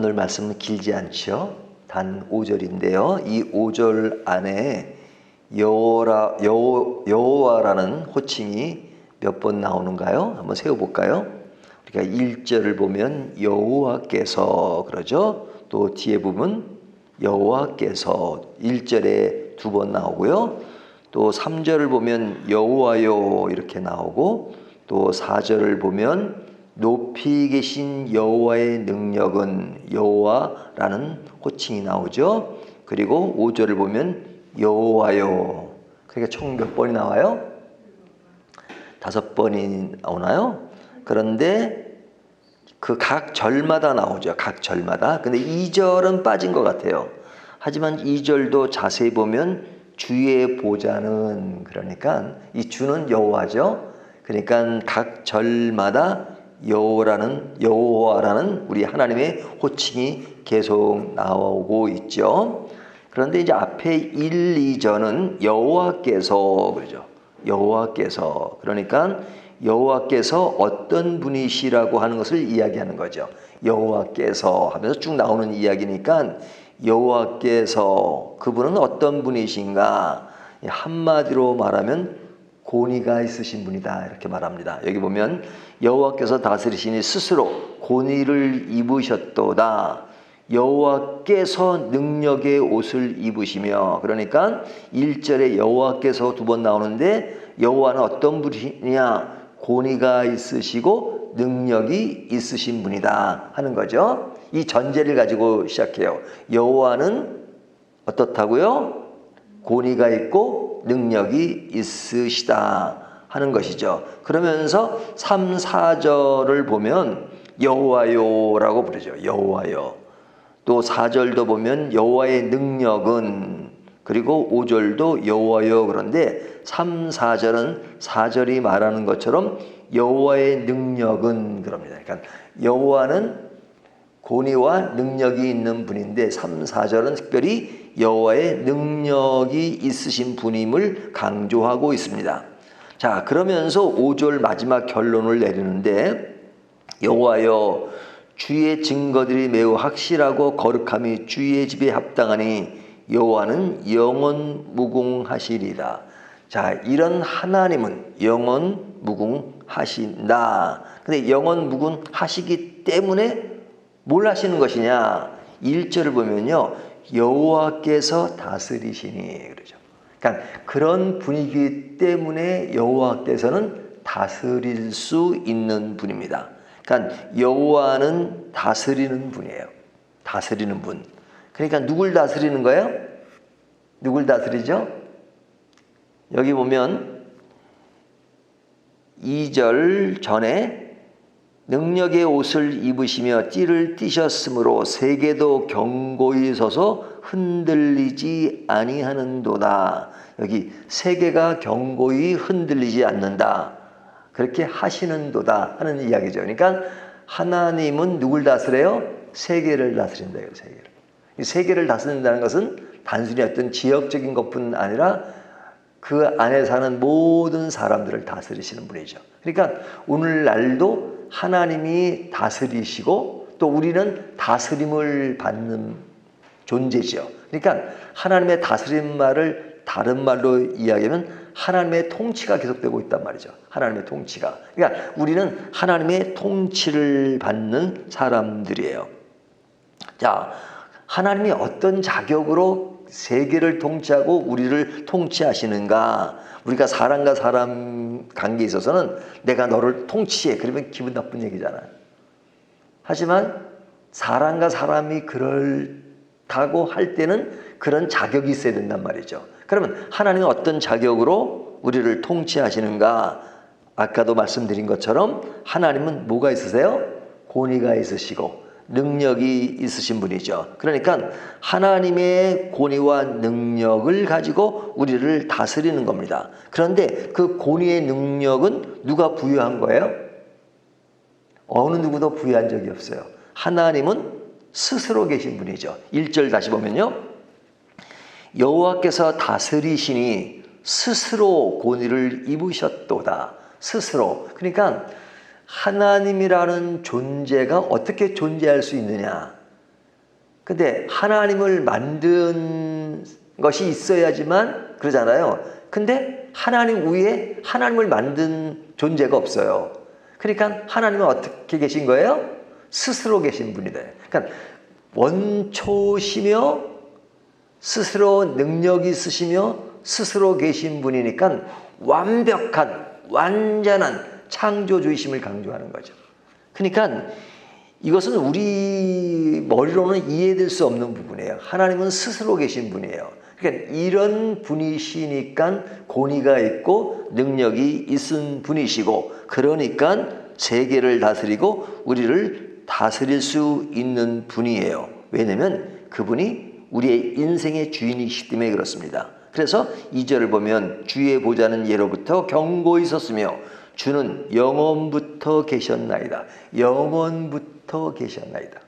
오늘 말씀은 길지 않죠. 단 5절인데요. 이 5절 안에 여호와라는 호칭이 몇 번 나오는가요? 한번 세어볼까요? 우리가 1절을 보면 여호와께서 그러죠. 또 뒤에 보면 여호와께서 1절에 2번 나오고요. 또 3절을 보면 여호와요 이렇게 나오고, 또 4절을 보면 높이 계신 여호와의 능력은 여호와라는 호칭이 나오죠. 그리고 5절을 보면 여호와요. 그러니까 총 몇 번이 나와요? 5번이 나오나요? 그런데 그 각 절마다 나오죠. 각 절마다. 근데 2절은 빠진 것 같아요. 하지만 2절도 자세히 보면 주의 보좌는, 그러니까 이 주는 여호와죠. 그러니까 각 절마다 여호와라는 우리 하나님의 호칭이 계속 나오고 있죠. 그런데 이제 앞에 1, 2절은 여호와께서 그러죠. 여호와께서, 그러니까 여호와께서 어떤 분이시라고 하는 것을 이야기하는 거죠. 여호와께서 하면서 쭉 나오는 이야기니까 여호와께서 그분은 어떤 분이신가, 한마디로 말하면 권위가 있으신 분이다 이렇게 말합니다. 여기 보면 여호와께서 다스리시니 스스로 권위를 입으셨도다. 여호와께서 능력의 옷을 입으시며, 그러니까 1절에 여호와께서 2번 나오는데 여호와는 어떤 분이냐? 권위가 있으시고 능력이 있으신 분이다 하는 거죠. 이 전제를 가지고 시작해요. 여호와는 어떻다고요? 권위가 있고 능력이 있으시다 하는 것이죠. 그러면서 3, 4절을 보면 여호와요라고 부르죠. 여호와요. 또 4절도 보면 여호와의 능력은, 그리고 5절도 여호와요. 그런데 3, 4절은 4절이 말하는 것처럼 여호와의 능력은 그럽니다. 그러니까 여호와는 권위와 능력이 있는 분인데 3, 4절은 특별히 여호와의 능력이 있으신 분임을 강조하고 있습니다. 자, 그러면서 5절 마지막 결론을 내리는데 여호와여 주의 증거들이 매우 확실하고 거룩함이 주의 집에 합당하니 여호와는 영원 무궁하시리라. 자, 이런 하나님은 영원 무궁하신다. 근데 영원 무궁하시기 때문에 뭘 하시는 것이냐? 1절을 보면요, 여호와께서 다스리시니 그러죠. 그러니까 그런 분이기 때문에 여호와께서는 다스릴 수 있는 분입니다. 그러니까 여호와는 다스리는 분이에요. 다스리는 분. 그러니까 누굴 다스리는 거예요? 누굴 다스리죠? 여기 보면 2절 전에 능력의 옷을 입으시며 띠를 띠셨으므로 세계도 견고히 서서 흔들리지 아니하는도다. 여기 세계가 견고히 흔들리지 않는다. 그렇게 하시는도다 하는 이야기죠. 그러니까 하나님은 누굴 다스려요? 세계를 다스린다. 세계를. 이 세계를 다스린다는 것은 단순히 어떤 지역적인 것뿐 아니라 그 안에 사는 모든 사람들을 다스리시는 분이죠. 그러니까 오늘날도 하나님이 다스리시고 또 우리는 다스림을 받는 존재죠. 그러니까 하나님의 다스림 말을 다른 말로 이야기하면 하나님의 통치가 계속되고 있단 말이죠. 하나님의 통치가. 그러니까 우리는 하나님의 통치를 받는 사람들이에요. 자, 하나님이 어떤 자격으로 세계를 통치하고 우리를 통치하시는가? 우리가 사람과 사람 관계에 있어서는 내가 너를 통치해. 그러면 기분 나쁜 얘기잖아요. 하지만 사람과 사람이 그렇다고 할 때는 그런 자격이 있어야 된단 말이죠. 그러면 하나님은 어떤 자격으로 우리를 통치하시는가? 아까도 말씀드린 것처럼 하나님은 뭐가 있으세요? 권위가 있으시고 능력이 있으신 분이죠. 그러니까 하나님의 권위와 능력을 가지고 우리를 다스리는 겁니다. 그런데 그 권위의 능력은 누가 부여한 거예요? 어느 누구도 부여한 적이 없어요. 하나님은 스스로 계신 분이죠. 1절 다시 보면요, 여호와께서 다스리시니 스스로 권위를 입으셨도다. 스스로. 그러니까 하나님이라는 존재가 어떻게 존재할 수 있느냐? 근데 하나님을 만든 것이 있어야지만 그러잖아요. 근데 하나님 위에 하나님을 만든 존재가 없어요. 그러니까 하나님은 어떻게 계신 거예요? 스스로 계신 분이다. 그러니까 원초시며 스스로 능력이 있으시며 스스로 계신 분이니까 완벽한 완전한 창조주의심을 강조하는 거죠. 그러니까 이것은 우리 머리로는 이해될 수 없는 부분이에요. 하나님은 스스로 계신 분이에요. 그러니까 이런 분이시니까 권위가 있고 능력이 있은 분이시고, 그러니까 세계를 다스리고 우리를 다스릴 수 있는 분이에요. 왜냐하면 그분이 우리의 인생의 주인이시기 때문에 그렇습니다. 그래서 2절을 보면 주의 보좌는 예로부터 경고히 섰으며 주는 영원부터 계셨나이다. 영원부터 계셨나이다.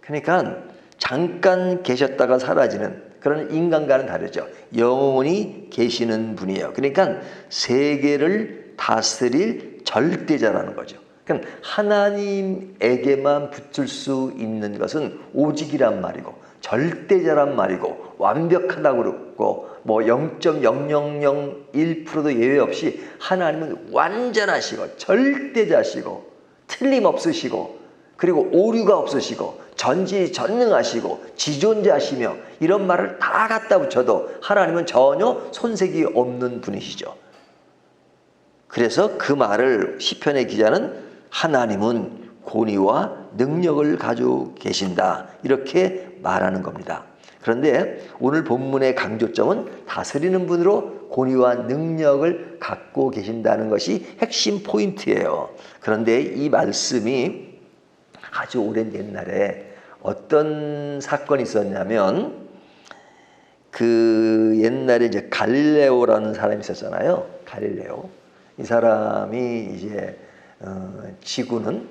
그러니까 잠깐 계셨다가 사라지는 그런 인간과는 다르죠. 영원히 계시는 분이에요. 그러니까 세계를 다스릴 절대자라는 거죠. 그러니까 하나님에게만 붙을 수 있는 것은 오직이란 말이고 절대자란 말이고 완벽하다고 그러고 뭐 0.0001%도 예외 없이 하나님은 완전하시고 절대자시고 틀림없으시고 그리고 오류가 없으시고 전지전능하시고 지존자시며 이런 말을 다 갖다 붙여도 하나님은 전혀 손색이 없는 분이시죠. 그래서 그 말을 시편의 기자는 하나님은 권위와 능력을 가지고 계신다 이렇게 말하는 겁니다. 그런데 오늘 본문의 강조점은 다스리는 분으로 권위와 능력을 갖고 계신다는 것이 핵심 포인트예요. 그런데 이 말씀이 아주 오랜 옛날에 어떤 사건이 있었냐면 그 옛날에 이제 갈릴레오라는 사람이 있었잖아요. 갈릴레오. 이 사람이 이제 지구는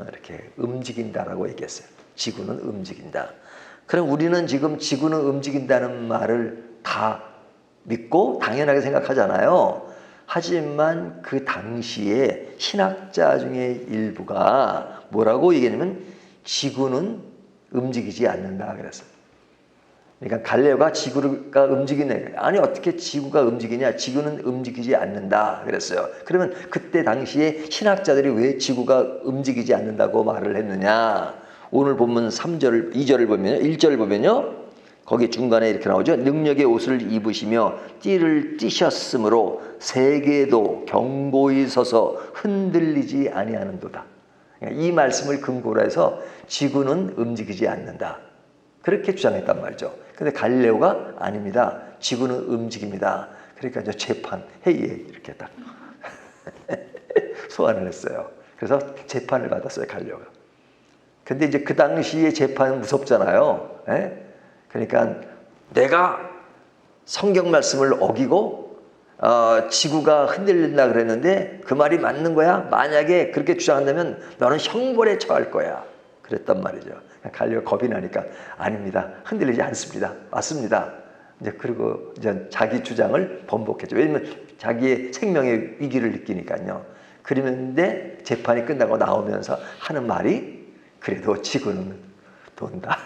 이렇게 움직인다라고 얘기했어요. 지구는 움직인다. 그럼 우리는 지금 지구는 움직인다는 말을 다 믿고 당연하게 생각하잖아요. 하지만 그 당시에 신학자 중에 일부가 뭐라고 얘기했냐면 지구는 움직이지 않는다 그랬어요. 그러니까 갈릴레오가 지구가 움직이네. 아니 어떻게 지구가 움직이냐? 지구는 움직이지 않는다 그랬어요. 그러면 그때 당시에 신학자들이 왜 지구가 움직이지 않는다고 말을 했느냐? 오늘 본문 3절, 2절을 보면요. 1절을 보면요. 거기 중간에 이렇게 나오죠. 능력의 옷을 입으시며 띠를 띠셨으므로 세계도 경고히 서서 흔들리지 아니하는도다. 이 말씀을 근거로 해서 지구는 움직이지 않는다. 그렇게 주장했단 말이죠. 근데 갈릴레오가 아닙니다. 지구는 움직입니다. 그러니까 이제 재판, 회의에 이렇게 딱 소환을 했어요. 그래서 재판을 받았어요, 갈릴레오가. 근데 이제 그 당시에 재판은 무섭잖아요. 예? 그러니까 내가 성경 말씀을 어기고 지구가 흔들린다 그랬는데 그 말이 맞는 거야? 만약에 그렇게 주장한다면 너는 형벌에 처할 거야. 그랬단 말이죠. 갈릴레오가 겁이 나니까 아닙니다. 흔들리지 않습니다. 맞습니다. 이제 그리고 이제 자기 주장을 번복했죠. 왜냐면 자기의 생명의 위기를 느끼니까요. 그러는데 재판이 끝나고 나오면서 하는 말이 그래도 지구는 돈다.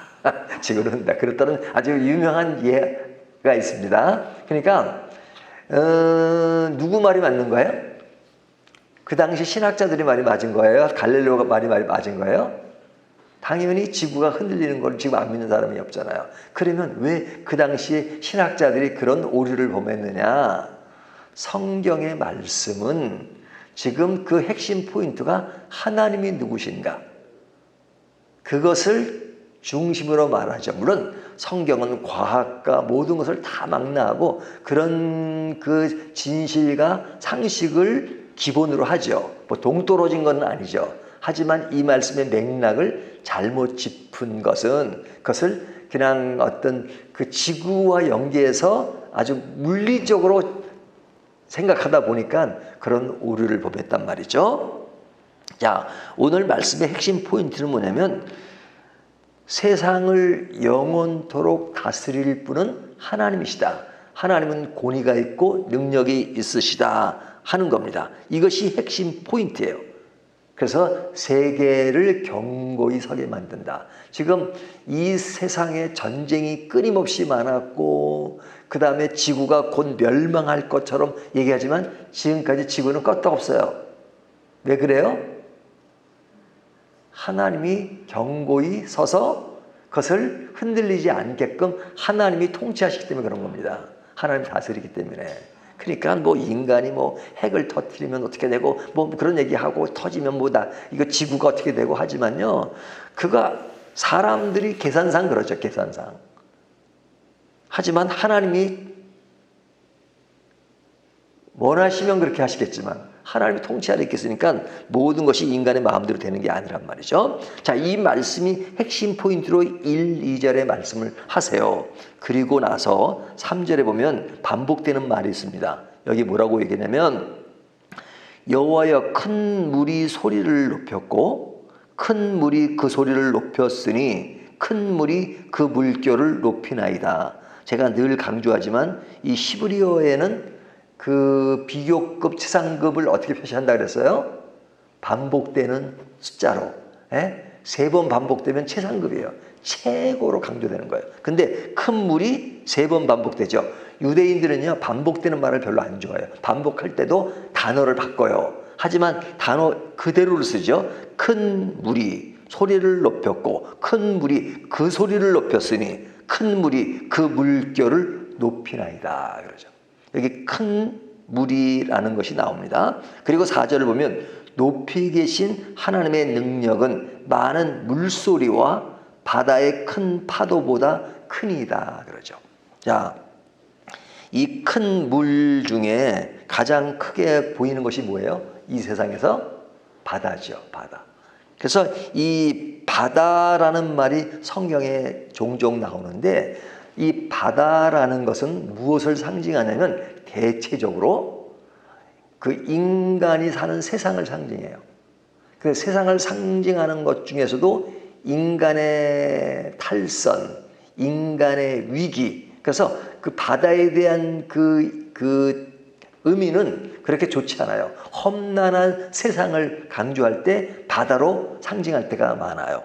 지구는 돈다. 그렇다는 아주 유명한 예가 있습니다. 그러니까 누구 말이 맞는 거예요? 그 당시 신학자들이 말이 맞은 거예요? 갈릴레오가 말이 맞은 거예요? 당연히 지구가 흔들리는 걸 지금 안 믿는 사람이 없잖아요. 그러면 왜 그 당시에 신학자들이 그런 오류를 범했느냐? 성경의 말씀은 지금 그 핵심 포인트가 하나님이 누구신가? 그것을 중심으로 말하죠. 물론 성경은 과학과 모든 것을 다 망라하고 그런 그 진실과 상식을 기본으로 하죠. 뭐 동떨어진 건 아니죠. 하지만 이 말씀의 맥락을 잘못 짚은 것은 그것을 그냥 어떤 그 지구와 연계해서 아주 물리적으로 생각하다 보니까 그런 오류를 범했단 말이죠. 자, 오늘 말씀의 핵심 포인트는 뭐냐면 세상을 영원토록 다스릴 분은 하나님이시다. 하나님은 권위가 있고 능력이 있으시다 하는 겁니다. 이것이 핵심 포인트예요. 그래서 세계를 견고히 서게 만든다. 지금 이 세상에 전쟁이 끊임없이 많았고 그 다음에 지구가 곧 멸망할 것처럼 얘기하지만 지금까지 지구는 껐떡없어요. 왜 그래요? 하나님이 견고히 서서 그것을 흔들리지 않게끔 하나님이 통치하시기 때문에 그런 겁니다. 하나님이 다스리기 때문에. 그러니까 뭐 인간이 뭐 핵을 터뜨리면 어떻게 되고 뭐 그런 얘기하고 터지면 뭐다 이거 지구가 어떻게 되고 하지만요. 그가 사람들이 계산상 그렇죠. 계산상. 하지만 하나님이 원하시면 그렇게 하시겠지만 하나님이 통치하려 있겠으니까 모든 것이 인간의 마음대로 되는 게 아니란 말이죠. 자, 이 말씀이 핵심 포인트로 1, 2절의 말씀을 하세요. 그리고 나서 3절에 보면 반복되는 말이 있습니다. 여기 뭐라고 얘기하냐면 여호와여 큰 물이 소리를 높였고 큰 물이 그 소리를 높였으니 큰 물이 그 물결을 높이나이다. 제가 늘 강조하지만 이 히브리어에는 그 비교급, 최상급을 어떻게 표시한다 그랬어요? 반복되는 숫자로. 3번 반복되면 최상급이에요. 최고로 강조되는 거예요. 근데 큰 물이 3번 반복되죠. 유대인들은요, 반복되는 말을 별로 안 좋아해요. 반복할 때도 단어를 바꿔요. 하지만 단어 그대로를 쓰죠. 큰 물이 소리를 높였고 큰 물이 그 소리를 높였으니 큰 물이 그 물결을 높이나이다. 그러죠. 여기 큰 물이라는 것이 나옵니다. 그리고 4절을 보면 높이 계신 하나님의 능력은 많은 물소리와 바다의 큰 파도보다 크니이다. 그러죠. 자, 이 큰 물 중에 가장 크게 보이는 것이 뭐예요? 이 세상에서 바다죠. 바다. 그래서 이 바다라는 말이 성경에 종종 나오는데 이 바다라는 것은 무엇을 상징하냐면 대체적으로 그 인간이 사는 세상을 상징해요. 그 세상을 상징하는 것 중에서도 인간의 탈선, 인간의 위기. 그래서 그 바다에 대한 그 의미는 그렇게 좋지 않아요. 험난한 세상을 강조할 때 바다로 상징할 때가 많아요.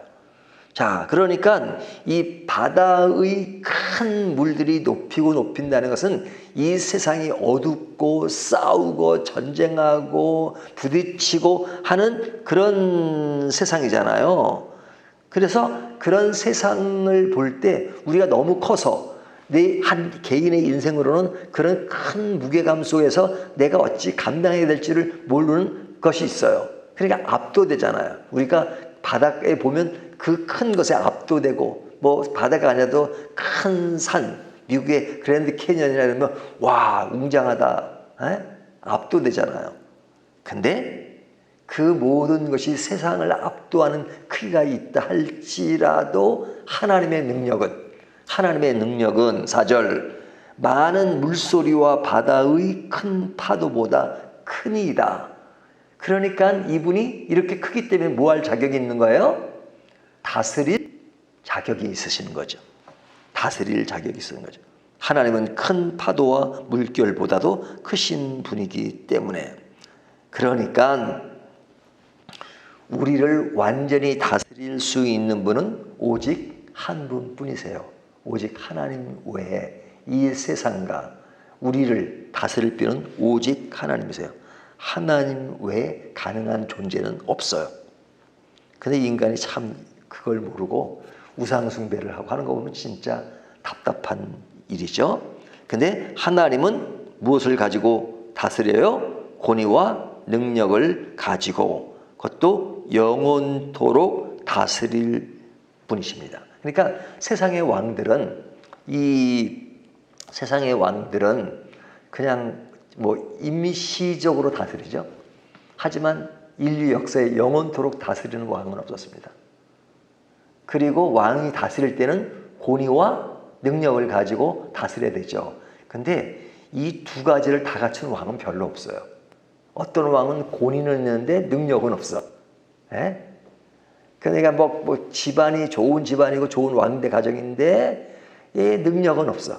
자, 그러니까 이 바다의 큰 물들이 높이고 높인다는 것은 이 세상이 어둡고 싸우고 전쟁하고 부딪히고 하는 그런 세상이잖아요. 그래서 그런 세상을 볼 때 우리가 너무 커서 내 한 개인의 인생으로는 그런 큰 무게감 속에서 내가 어찌 감당해야 될지를 모르는 것이 있어요. 그러니까 압도되잖아요. 우리가 바다에 보면 그 큰 것에 압도되고 뭐 바다가 아니라도 큰 산, 미국의 그랜드 캐년이라 그러면 와 웅장하다, 압도되잖아요. 근데 그 모든 것이 세상을 압도하는 크기가 있다 할지라도 하나님의 능력은 4절 많은 물소리와 바다의 큰 파도보다 크니이다. 그러니까 이분이 이렇게 크기 때문에 뭐 할 자격이 있는 거예요? 다스릴 자격이 있으신 거죠. 다스릴 자격이 있으신 거죠. 하나님은 큰 파도와 물결보다도 크신 분이기 때문에. 그러니까 우리를 완전히 다스릴 수 있는 분은 오직 한 분뿐이세요. 오직 하나님 외에 이 세상과 우리를 다스릴 분은 오직 하나님이세요. 하나님 외에 가능한 존재는 없어요. 근데 인간이 참 그걸 모르고 우상숭배를 하고 하는 거 보면 진짜 답답한 일이죠. 근데 하나님은 무엇을 가지고 다스려요? 권위와 능력을 가지고 그것도 영원토록 다스릴 분이십니다. 그러니까 세상의 왕들은 그냥 뭐 임시적으로 다스리죠. 하지만 인류 역사에 영원토록 다스리는 왕은 없었습니다. 그리고 왕이 다스릴 때는 권위와 능력을 가지고 다스려야 되죠. 근데 이 두 가지를 다 갖춘 왕은 별로 없어요. 어떤 왕은 권위는 있는데 능력은 없어. 그러니까 뭐 집안이 좋은 집안이고 좋은 왕대 가정인데 능력은 없어.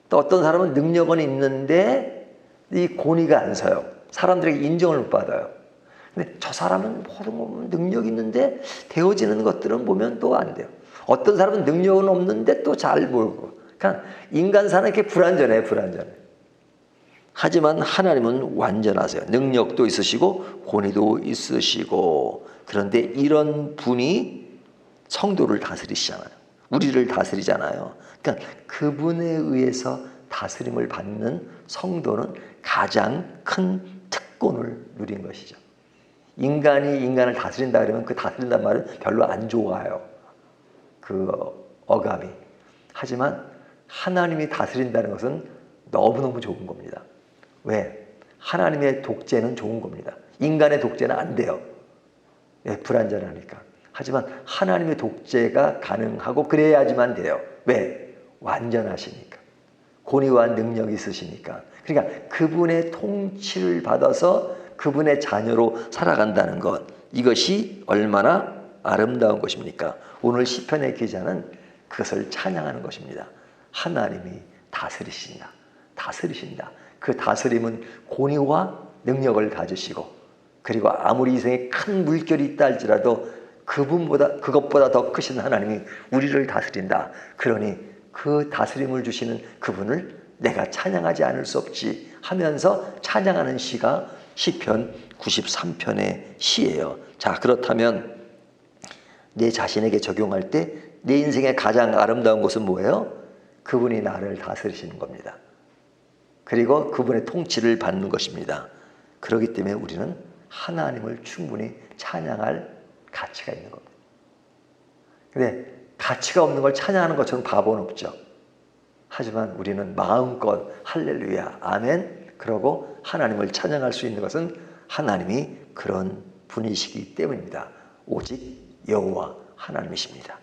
또 어떤 사람은 능력은 있는데 이 권위가 안 서요. 사람들에게 인정을 못 받아요. 근데 저 사람은 모든 거 능력이 있는데 되어지는 것들은 보면 또 안 돼요. 어떤 사람은 능력은 없는데 또 잘 보고. 그러니까 인간 사는 게 불완전해. 하지만 하나님은 완전하세요. 능력도 있으시고 권위도 있으시고. 그런데 이런 분이 성도를 다스리시잖아요. 우리를 다스리잖아요. 그러니까 그분에 의해서 다스림을 받는 성도는 가장 큰 특권을 누린 것이죠. 인간이 인간을 다스린다 그러면 그 다스린다는 말은 별로 안 좋아요. 그 어감이. 하지만 하나님이 다스린다는 것은 너무너무 좋은 겁니다. 왜? 하나님의 독재는 좋은 겁니다. 인간의 독재는 안 돼요. 네, 불완전하니까. 하지만 하나님의 독재가 가능하고 그래야지만 돼요. 왜? 완전하시니까. 권위와 능력이 있으시니까. 그러니까 그분의 통치를 받아서 그분의 자녀로 살아간다는 것. 이것이 얼마나 아름다운 것입니까? 오늘 시편의 기자는 그것을 찬양하는 것입니다. 하나님이 다스리신다. 그 다스림은 권위와 능력을 가지시고 그리고 아무리 이생에 큰 물결이 있다 할지라도 그것보다 더 크신 하나님이 우리를 다스린다. 그러니 그 다스림을 주시는 그분을 내가 찬양하지 않을 수 없지 하면서 찬양하는 시가 시편 93편의 시예요. 자, 그렇다면 내 자신에게 적용할 때 내 인생의 가장 아름다운 것은 뭐예요? 그분이 나를 다스리시는 겁니다. 그리고 그분의 통치를 받는 것입니다. 그렇기 때문에 우리는 하나님을 충분히 찬양할 가치가 있는 겁니다. 근데 가치가 없는 걸 찬양하는 것처럼 바보는 없죠. 하지만 우리는 마음껏 할렐루야, 아멘 그러고 하나님을 찬양할 수 있는 것은 하나님이 그런 분이시기 때문입니다. 오직 여호와 하나님이십니다.